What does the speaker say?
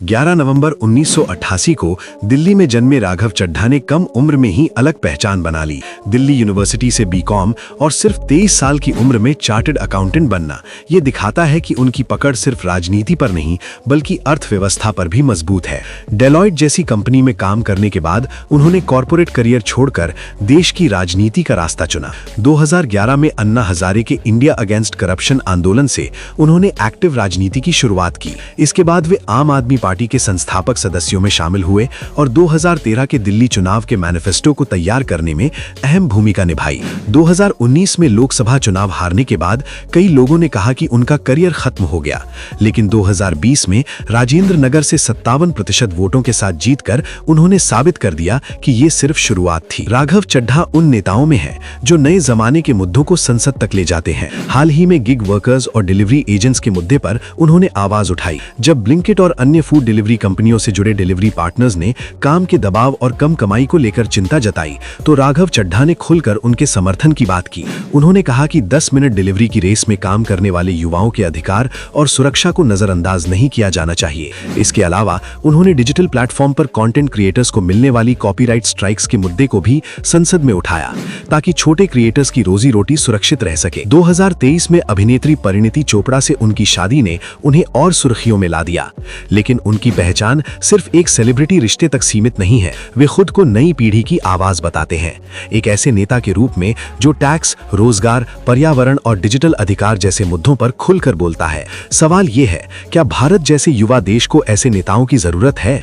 11 नवंबर 1988 को दिल्ली में जन्मे राघव चड्ढा ने कम उम्र में ही अलग पहचान बना ली। दिल्ली यूनिवर्सिटी से बीकॉम और सिर्फ 23 साल की उम्र में चार्टर्ड अकाउंटेंट बनना ये दिखाता है कि उनकी पकड़ सिर्फ राजनीति पर नहीं बल्कि अर्थव्यवस्था पर भी मजबूत है। डेलॉयट जैसी कंपनी में काम करने के बाद उन्होंने कॉर्पोरेट करियर छोड़कर देश की राजनीति का रास्ता चुना। 2011 में अन्ना हजारे के इंडिया अगेंस्ट करप्शन आंदोलन से उन्होंने एक्टिव राजनीति की शुरुआत की। इसके बाद वे आम आदमी पार्टी के संस्थापक सदस्यों में शामिल हुए और 2013 के दिल्ली चुनाव के मैनिफेस्टो को तैयार करने में अहम भूमिका निभाई। 2019 में लोकसभा चुनाव हारने के बाद कई लोगों ने कहा कि उनका करियर खत्म हो गया, लेकिन 2020 में राजेंद्र नगर से 57% वोटों के साथ जीतकर उन्होंने साबित कर दिया कि ये सिर्फ शुरुआत थी। राघव चड्ढा उन नेताओं में है जो नए जमाने के मुद्दों को संसद तक ले जाते हैं। हाल ही में गिग वर्कर्स और डिलीवरी एजेंट्स के मुद्दे पर उन्होंने आवाज उठाई। जब ब्लिंकिट और अन्य फूड डिलीवरी कंपनियों से जुड़े डिलीवरी पार्टनर्स ने काम के दबाव और कम कमाई को लेकर चिंता जताई तो राघव चड्ढा ने खुलकर उनके समर्थन की बात की। उन्होंने कहा कि 10 मिनट डिलीवरी की रेस में काम करने वाले युवाओं के अधिकार और सुरक्षा को नजरअंदाज नहीं किया जाना चाहिए। इसके अलावा उन्होंने डिजिटल प्लेटफॉर्म पर कंटेंट क्रिएटर्स को मिलने वाली कॉपीराइट स्ट्राइक्स के मुद्दे को भी संसद में उठाया ताकि छोटे क्रिएटर्स की रोजी रोटी सुरक्षित रह सके। 2023 में अभिनेत्री परिणीति चोपड़ा से उनकी शादी ने उन्हें और सुर्खियों में ला दिया, लेकिन उनकी पहचान सिर्फ एक सेलिब्रिटी रिश्ते तक सीमित नहीं है। वे खुद को नई पीढ़ी की आवाज बताते हैं, एक ऐसे नेता के रूप में जो टैक्स, रोजगार, पर्यावरण और डिजिटल अधिकार जैसे मुद्दों पर खुलकर बोलता है। सवाल ये है, क्या भारत जैसे युवा देश को ऐसे नेताओं की जरूरत है?